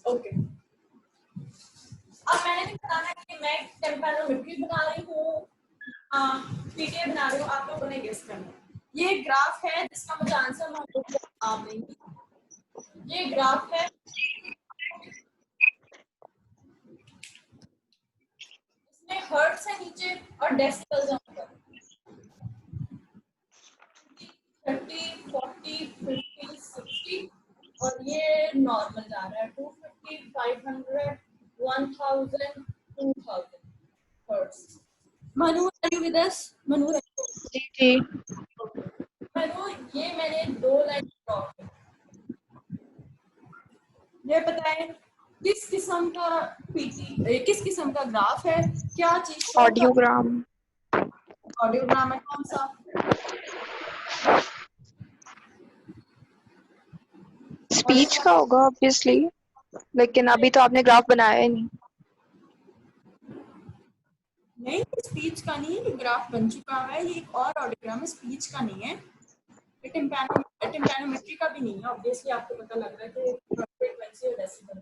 Okay, अब मैंने भी बताना है कि मैं टेम्पेरोमेट्री बना रही हूँ, पीटीए बना रही हूँ, आप लोगों ने गेस करना है। ये ग्राफ है जिसका मुझे आंसर मालूम आप देंगे। ये ग्राफ है, इसमें हर्ट्ज है नीचे और डेसिबल्स है ऊपर। 30, 40, 50, 60 और ये नॉर्मल जा रहा है 250, 500, 1000, 2000 hertz. Manu, are you with us? Manu, ji Manu, ये मैंने 2 लाइन ड्रॉ की। ये बताएं किस किस्म का पीटी, किस किस्म का ग्राफ है, क्या चीज? ऑडियोग्राम। ऑडियोग्राम है, कौन सा? स्पीच का होगा ऑब्वियसली, लेकिन अभी तो आपने ग्राफ बनाया ही नहीं। नहीं, स्पीच का नहीं है, ग्राफ बन चुका है, ये एक और ऑडियोग्राम है, स्पीच का नहीं है। टिम्पैनोमेट्री का भी नहीं है, ऑब्वियसली आपको पता लग रहा है कि फ्रीक्वेंसी और डेसिबल।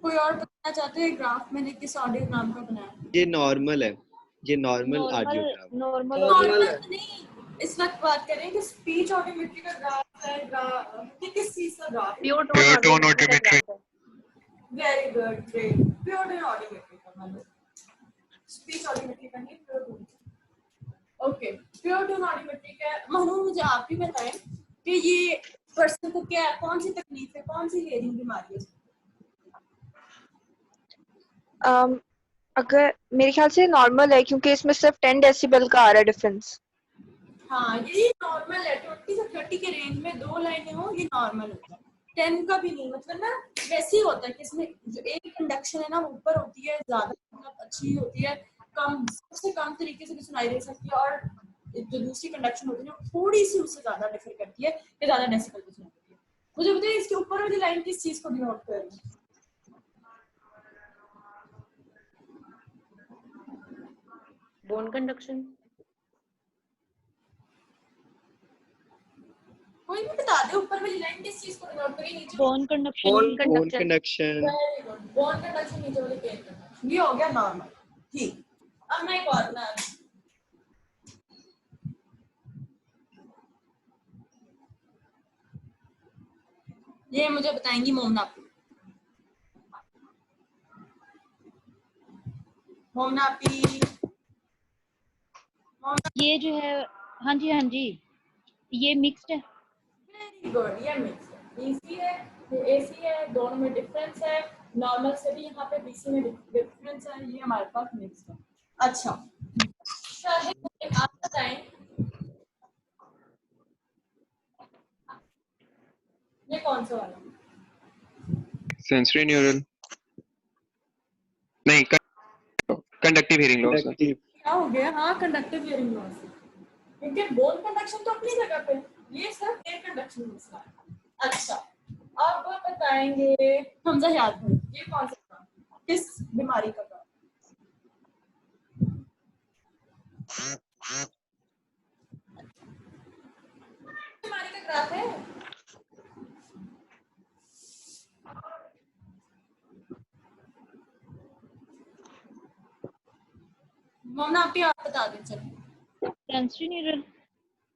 कोई और बताना चाहते हैं ग्राफ मैंने किस ऑडियोग्राम का बनाया? ये नॉर्मल है, ये नॉर्मल ऑडियोग्राम। नॉर्मल नहीं, इस वक्त बात करें कि स्पीच ऑडियोमेट्री का ग्राफ है, कि किस चीज का ग्राफ है? Pure tone audiometry. Very good, great. Pure tone audiometry का मतलब स्पीच ऑडियोमेट्री का नहीं, pure tone. Okay, pure tone audiometry का। मनु, मुझे आप ही बताएं कि ये पर्सन को क्या, कौन सी तकलीफ है, कौन सी हियरिंग बीमारी है? अगर मेरे ख्याल से नॉर्मल है, क्योंकि इसमें सिर्फ 10 डेसिबल का आ रहा है डिफरेंस। हाँ, ये नॉर्मल है। 20 से 30 के रेंज में 2 लाइनें हो, ये नॉर्मल होता है। 10 का भी नहीं, मतलब ना वैसे ही होता है कि इसमें जो एक कंडक्शन है ना वो ऊपर होती है, ज्यादा मतलब अच्छी होती है, कम सबसे कम तरीके से भी सुनाई दे सकती है, और जो दूसरी कंडक्शन होती है ना थोड़ी सी उससे ज्यादा डिफर करती है कि ज्यादा डेसिबल पे सुनाई देती है। मुझे बताइए इसके ऊपर वाली लाइन किस चीज को डिनोट कर रही है? Bone conduction. कोई भी बता दे, ऊपर वाली लाइन किस चीज को डिनोट कर रही है? नीचे bone conduction. Bone conduction. Very good, bone conduction, नीचे वाली पेन कंडक्शन। ये हो गया नॉर्मल। ठीक, अब मैं एक और बना रही हूं। ये मुझे बताएंगी मोमना आपी। मोमना आपी, ये जो है, हाँ जी, ये मिक्स्ड है। वेरी गुड, ये मिक्स है, बीसी है, ये एसी है, दोनों में डिफरेंस है, नॉर्मल से भी यहाँ पे बीसी में डिफरेंस है, ये हमारे पास मिक्स है। अच्छा, शाहिद आप बताएं ये कौन सा वाला? सेंसरी न्यूरल नहीं, कंडक्टिव हियरिंग लॉस है। क्या हो गया? हाँ, कंडक्टिव हियरिंग लॉस है, क्योंकि बोन कंडक्शन तो अपनी जगह पे, ये सिर्फ एयर कंडक्शन मसला है। अच्छा, अब बताएंगे हमजा याद है, ये कौन सा था, किस बीमारी का था? बीमारी का ग्राफ है? मोमना आप बता दें। चलिए, sensory neural.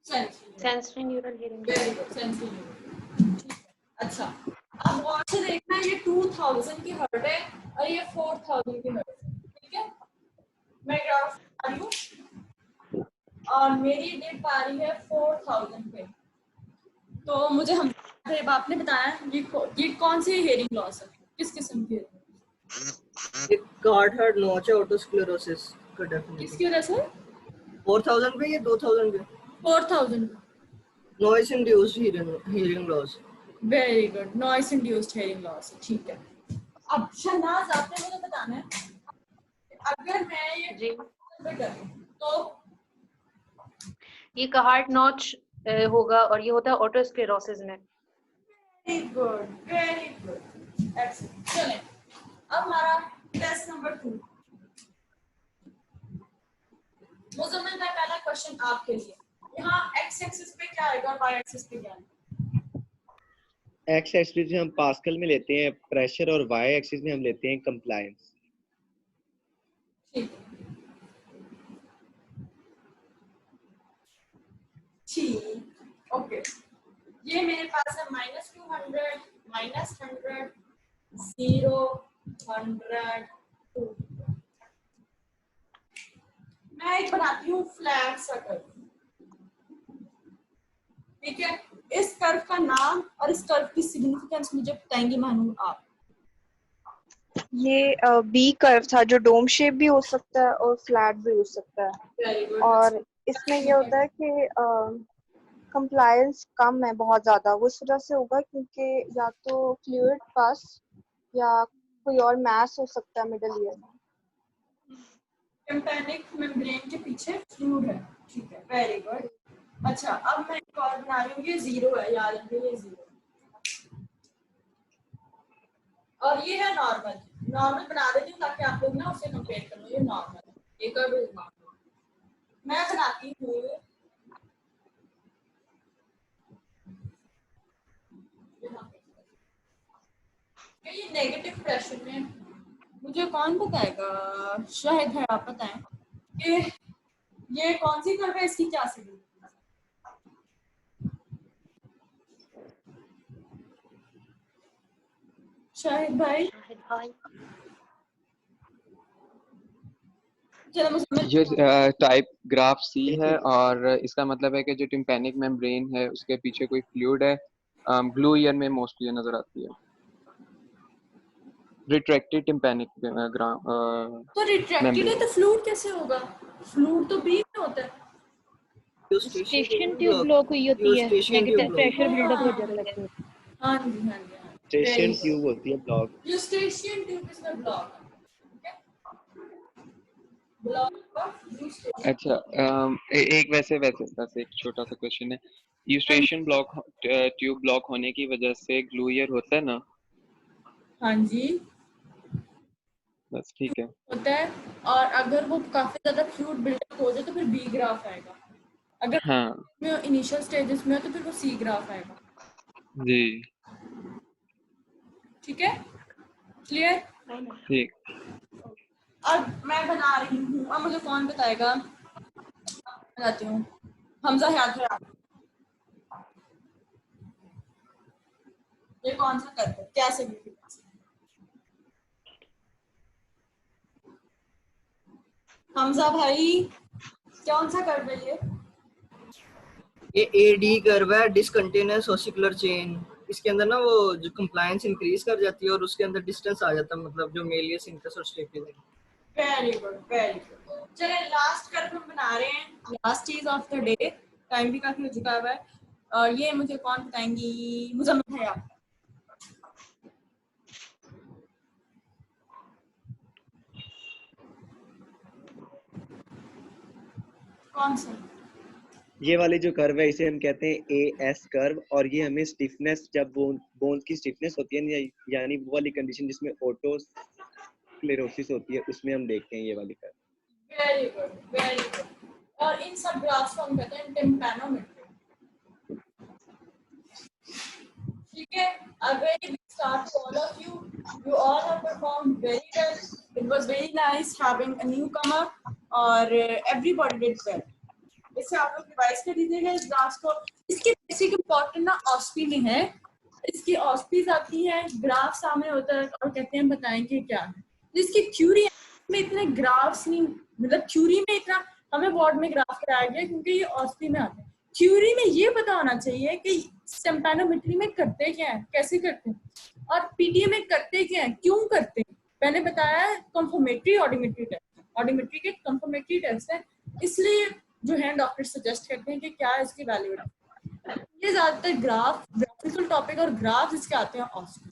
Sensory neural hearing. Very good, sensory neural. ठीक है, अच्छा, अब गौर से देखना, ये 2000 की हर्ट है और ये 4000 की हर्ट है। ठीक है, मैं ग्राफ आ रही हूँ और मेरी डेट पा रही है 4000 पे। तो मुझे हम आपने बताया ये कौन सी हियरिंग लॉस है, किस किस्म की है? एक कार्ड नॉच है, ऑटोस्क्लेरोसिस का डेफिनेशन। किसकी वजह से? 4000 पे या 2000 पे? 4000। Noise induced hearing loss. Very good, noise induced hearing loss. ठीक है, अब शहनाज आपने मुझे बताना है, अगर मैं ये जी, करूं तो ये कार्ड नॉच होगा और ये होता है ऑटोस्क्लेरोसिस में। Very good, very good, excellent. चलें, अब हमारा टेस्ट नंबर 2। मुजम्मिल का पहला क्वेश्चन आपके लिए, यहाँ एक्स एक्सिस पे क्या आएगा और वाई एक्सिस पे क्या आएगा? एक्स एक्सिस में हम पास्कल में लेते हैं प्रेशर और वाई एक्सिस में हम लेते हैं कंप्लायंस। ठीक है, ठीक, ओके। ये मेरे पास है -200, -100, 0, 100, 2। मैं एक बनाती हूँ फ्लैट सर्कल, ठीक है। इस कर्व का नाम और इस कर्व की सिग्निफिकेंस मुझे बताएंगे महानूर आप। ये बी कर्व था जो डोम शेप भी हो सकता है और फ्लैट भी हो सकता है, वेरी गुड। और इसमें ये होता है कि कंप्लायंस कम है बहुत ज़्यादा, वो इस वजह से होगा क्योंकि या तो फ्लूइड पास या कोई और मास हो सकता है मिडल ईयर में। टिम्पैनिक मेम्ब्रेन के पीछे फ्लूइड है, ठीक है, वेरी गुड। अच्छा, अब मैं एक और बना रही हूँ, ये 0 है, याद रखिए ये 0, और ये है नॉर्मल। नॉर्मल बना देती हूँ ताकि आप लोग ना उसे कंपेयर कर लो। ये नॉर्मल है, ये कर्व इज नॉर्मल। मैं बनाती हूँ ये नेगेटिव प्रेशर में, मुझे कौन बताएगा, शायद है आप बताएं कि ये कौन सी कर्व है, इसकी क्या सिग्निफिकेंस? शाहिद भाई, चलो मुझे ये टाइप ग्राफ सी है और इसका मतलब है कि जो टिम्पैनिक मेम्ब्रेन है उसके पीछे कोई फ्लूइड है। ब्लू ईयर में मोस्टली नजर आती है रिट्रैक्टेड टिम्पैनिक तो रिट्रैक्टेड है मेम्ब्रेन। तो फ्लूइड कैसे होगा? फ्लूइड तो बी में होता है। स्टेशन ट्यूब ब्लॉक हुई होती है, Eustachian tube negative block. Pressure buildup हो हाँ, जाने लगता है। हाँ जी, हाँ जी, हाँ। स्टेशन ट्यूब होती है block. Eustachian tube is the block, block of Eustachian. अच्छा एक वैसे वैसे बस एक छोटा सा क्वेश्चन है। यूस्टेशन ब्लॉक ट्यूब ब्लॉक होने की वजह से ग्लू ईयर होता है ना? हाँ जी, बस ठीक है। होता है। और अगर वो काफी ज्यादा फ्लूइड बिल्डअप हो जाए तो फिर बी ग्राफ आएगा। अगर हाँ में इनिशियल स्टेजेस में हो तो फिर वो सी ग्राफ आएगा। जी ठीक है, क्लियर? ठीक। अब मैं बना रही हूँ, अब मुझे कौन बताएगा, बताती हूँ। हमजा, याद है आप ये कौन सा करते हैं, क्या सिग्निफिकेंस? हमजा भाई, कौन सा कर रही है? ये एडी कर्व है, डिसकंटिन्यूअस ऑसिकुलर चेन। इसके अंदर ना वो जो कंप्लायंस इंक्रीज कर जाती है और उसके अंदर डिस्टेंस आ जाता है, मतलब जो मेलियस इंटस और स्टेपिस है। Very good, very good. चलिए लास्ट कर्व हम बना रहे हैं, लास्ट चीज ऑफ द डे, टाइम भी काफी हो चुका है। और ये मुझे कौन बताएंगी, मुजम्मिल है आप। कौन सा? ये वाली जो कर्व है इसे हम कहते हैं AS कर्व, और ये हमें स्टिफनेस, जब बोन्स की स्टिफनेस होती है ना, यानी वो वाली कंडीशन जिसमें ओटोस्क्लेरोसिस होती है, उसमें हम देखते हैं ये वाली curve. Very good, very good. और इन सब ग्राफ्स को हम कहते हैं टिम्पैनोमेट्री। ठीक है, a very big start to all of you. You all have performed very well. It was very nice having a newcomer, और everybody did well. इससे आप लोग रिवाइज कर दीजिएगा इस ग्राफ्स को। इसके बेसिक इंपॉर्टेंट ना ऑस्पी में है, इसकी ऑस्पीज आती है, ग्राफ सामने होता है और कहते हैं बताएंगे क्या है। इसकी थ्योरी में इतने ग्राफ्स नहीं, मतलब थ्योरी में इतना हमें बोर्ड में ग्राफ कराया गया क्योंकि ये ऑस्पी में आते हैं। थ्योरी में ये पता होना चाहिए कि टिम्पैनोमेट्री में करते क्या है, कैसे करते हैं, और पीटीए में करते क्या है, क्यों करते हैं। मैंने बताया कंफर्मेटरी ऑडियोमेट्री टेस्ट, ऑडियोमेट्री के कंफर्मेटरी टेस्ट है, इसलिए जो है डॉक्टर सजेस्ट करते हैं कि क्या है इसकी वैल्यू। ये ज्यादातर ग्राफिकल टॉपिक और ग्राफ इसके आते हैं ऑस्पी।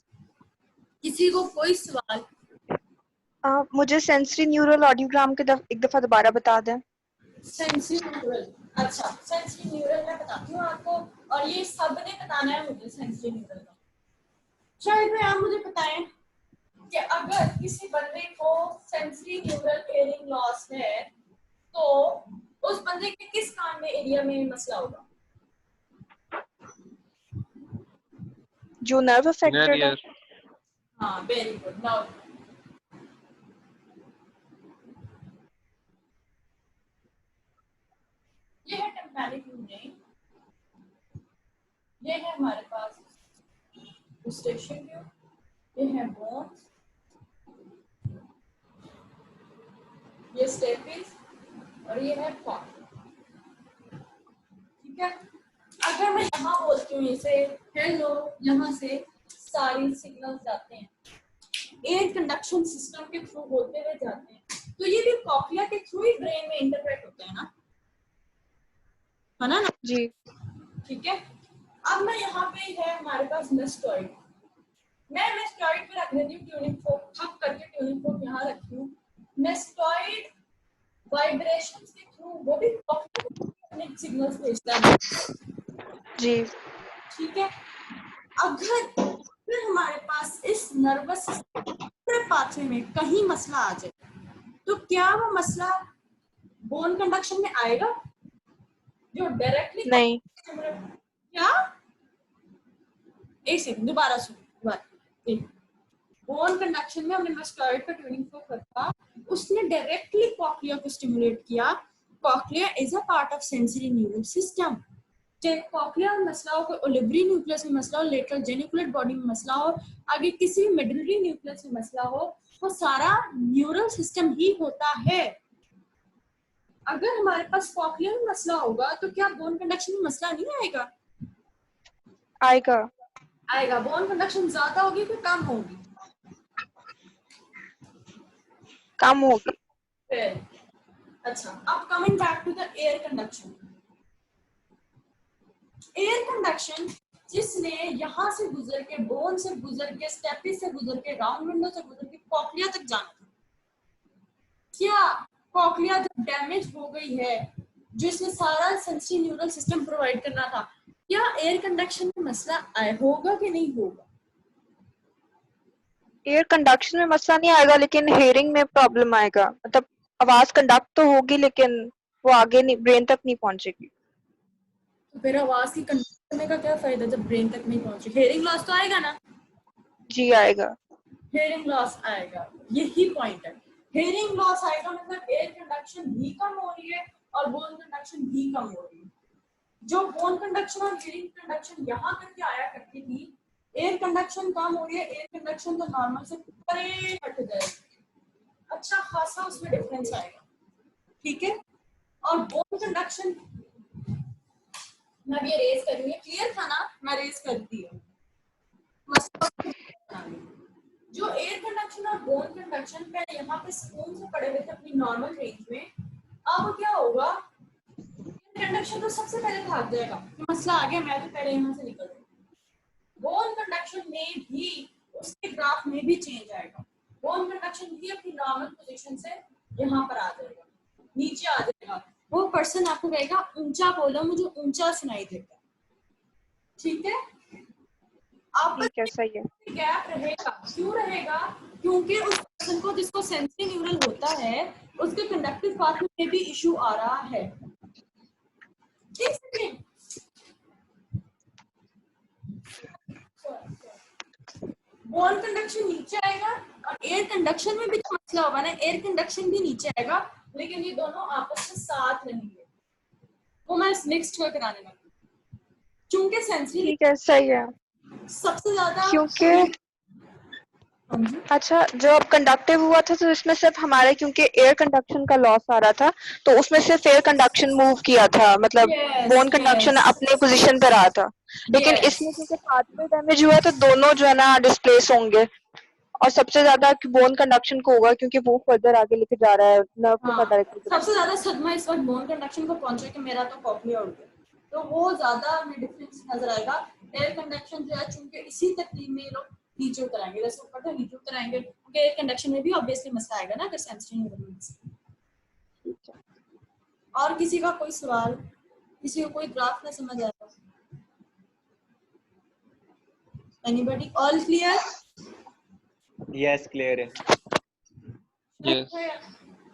किसी को कोई सवाल? मुझे सेंसरी न्यूरल ऑडियोग्राम के एक दफा दोबारा बता दें। सेंसरी न्यूरल, अच्छा सेंसरी न्यूरल मैं बताती हूँ आपको, और ये सब ने बताना है मुझे सेंसरी न्यूरल का। शायद में आप मुझे बताएं कि अगर किसी बंदे को सेंसरी न्यूरल हियरिंग लॉस है तो उस बंदे के किस कान में एरिया में मसला होगा? जो नर्व inner अफेक्टेड है। ear. हाँ वेरी गुड। नाउ ये है टिम्पैनिक न्यूरॉन, ये है हमारे पास यूस्टेशियन ट्यूब, ये है बोन्स, ये स्टेपिस और ये है कॉर्ड। ठीक है, अगर मैं यहाँ बोलती हूँ इसे हेलो, यहाँ से सारी सिग्नल्स जाते हैं, एयर कंडक्शन सिस्टम के थ्रू होते हुए जाते हैं, तो ये भी कॉक्लिया के थ्रू ही ब्रेन में इंटरप्रेट होते हैं ना, है ना? जी ठीक है, अब मैं यहाँ पे है हमारे पास मेस्टॉइड, मैं मेस्टॉइड पे रख देती हूँ ट्यूनिंग फोक, ठप करके ट्यूनिंग फोक यहाँ रखी हूँ। मेस्टॉइड वाइब्रेशंस के थ्रू वो भी कॉक्लिया सिग्नल्स भेजता है। जी ठीक है, अगर हमारे पास इस नर्वस पाथवे में कहीं मसला आ जाए, तो क्या वो मसला बोन कंडक्शन में आएगा जो डायरेक्टली? नहीं। क्या? एक सेकंड, दोबारा सुनो। बोन कंडक्शन में हमने मेस्टॉइड का ट्यूनिंग फोक रखा, उसने डायरेक्टली कॉक्लिया को स्टिमुलेट किया। Cochlea is a part of sensory neural system. चाहे कॉक्लिया में मसला हो, कोई ओलिवरी न्यूक्लियस में मसला हो, लेटरल जेनिकुलेट बॉडी में मसला हो, आगे किसी भी मिडलरी न्यूक्लियस में मसला हो, वो सारा न्यूरल सिस्टम ही होता है। अगर हमारे पास कॉक्लिया में मसला होगा तो क्या बोन कंडक्शन में मसला नहीं आएगा? आएगा। आएगा। बोन कंडक्शन ज्यादा होगी कि कम होगी? कम होगी। फिर अच्छा, अब coming back to the air conduction. Air conduction जिसने यहाँ से गुजर के, बोन से गुजर के, स्टेपिस से गुजर के, राउंड विंडो से गुजर के कॉक्लिया तक जाना था। क्या कॉक्लिया जब डैमेज हो गई है, जो इसमें सारा सेंसरी न्यूरल सिस्टम प्रोवाइड करना था, क्या एयर कंडक्शन में मसला होगा कि नहीं होगा? एयर कंडक्शन में मसला नहीं आएगा, लेकिन हेयरिंग में प्रॉब्लम आएगा। मतलब आवाज कंडक्ट तो होगी लेकिन वो आगे नहीं, ब्रेन तक नहीं पहुंचेगी। तो फिर आवाज की कंडक्ट करने का क्या फायदा जब ब्रेन तक नहीं पहुंचे? हेयरिंग लॉस तो आएगा ना? जी आएगा। हेयरिंग लॉस आएगा, यही पॉइंट है। हेयरिंग लॉस आएगा मतलब एयर कंडक्शन भी कम हो रही है और बोन कंडक्शन भी कम हो रही है। जो बोन कंडक्शन और हेयरिंग कंडक्शन यहाँ करके आया करती थी, एयर कंडक्शन कम हो रही है, एयर कंडक्शन तो नॉर्मल से परे हट जाएगी, अच्छा खासा उसमें डिफरेंस आएगा। ठीक है, और बोन कंडक्शन मैं भी रेज करूंगी, क्लियर था ना? मैं रेज करती हूँ। जो एयर कंडक्शन और बोन कंडक्शन पहले यहाँ पे स्पून से पड़े हुए थे अपनी नॉर्मल रेंज में, अब क्या होगा? एयर कंडक्शन तो सबसे पहले भाग जाएगा कि मसला आ गया, मैं तो पहले यहाँ से निकल जाऊँ। बोन कंडक्शन में भी उसके ग्राफ में भी चेंज आएगा। बोन कंडक्शन भी अपनी नॉर्मल पोजीशन से यहाँ पर आ जाएगा, नीचे आ जाएगा। वो पर्सन आपको कहेगा ऊंचा बोलो, मुझे ऊंचा सुनाई देता है। ठीक है, आपस ठीक है, सही है। में गैप रहेगा। क्यों रहेगा? क्योंकि उस पर्सन को, जिसको सेंसरी न्यूरल होता है, उसके कंडक्टिव पाथवे में भी इशू आ रहा है। बोन कंडक्शन नीचे आएगा और एयर कंडक्शन में भी जो मसला होगा ना, एयर कंडक्शन भी नीचे आएगा, लेकिन ये दोनों आपस में साथ रहेंगे। वो मैं नेक्स्ट कराने लगी, क्योंकि सेंसरी ठीक है, सही है। सबसे ज्यादा, क्योंकि अच्छा, जब कंडक्टिव हुआ था तो इसमें सिर्फ हमारे, क्योंकि एयर कंडक्शन का लॉस आ रहा था, तो उसमें सिर्फ एयर कंडक्शन मूव किया था, मतलब बोन कंडक्शन अपने पोजीशन पे रहा था। लेकिन इसमें क्योंकि पाथवे डैमेज हुआ तो दोनों जो है ना डिस्प्लेस होंगे, और सबसे ज्यादा बोन कंडक्शन को होगा क्योंकि वो फर्दर आगे लेके जा रहा है नर्व को डायरेक्टली। सबसे ज्यादा सदमा इस वक्त बोन कंडक्शन को पहुंचे कि मेरा तो कॉक्लिया उड़ गया, तो वो ज्यादा हमें डिफरेंस नजर आएगा। एयर कंडक्शन जो है, चूंकि इसी तरतीब में लोग नीचे उतर आएंगे, जैसे ऊपर था नीचे उतर आएंगे, क्योंकि एयर कंडक्शन में भी ऑब्वियसली मसला आएगा ना अगर सेंसरी न्यूरल। और किसी का कोई सवाल, किसी को कोई ग्राफ ना समझ आया? Anybody? All clear? Yes clear है। Yes.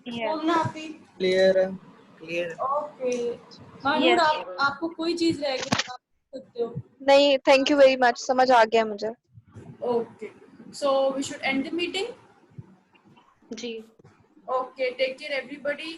क्लियर है, क्लियर है। ओके, मानूर, आपको कोई चीज रहेगी तो आप सकते हो। नहीं, थैंक यू वेरी मच, समझ आ गया मुझे। Okay. So we should end the meeting. Ji Okay. Take care, everybody.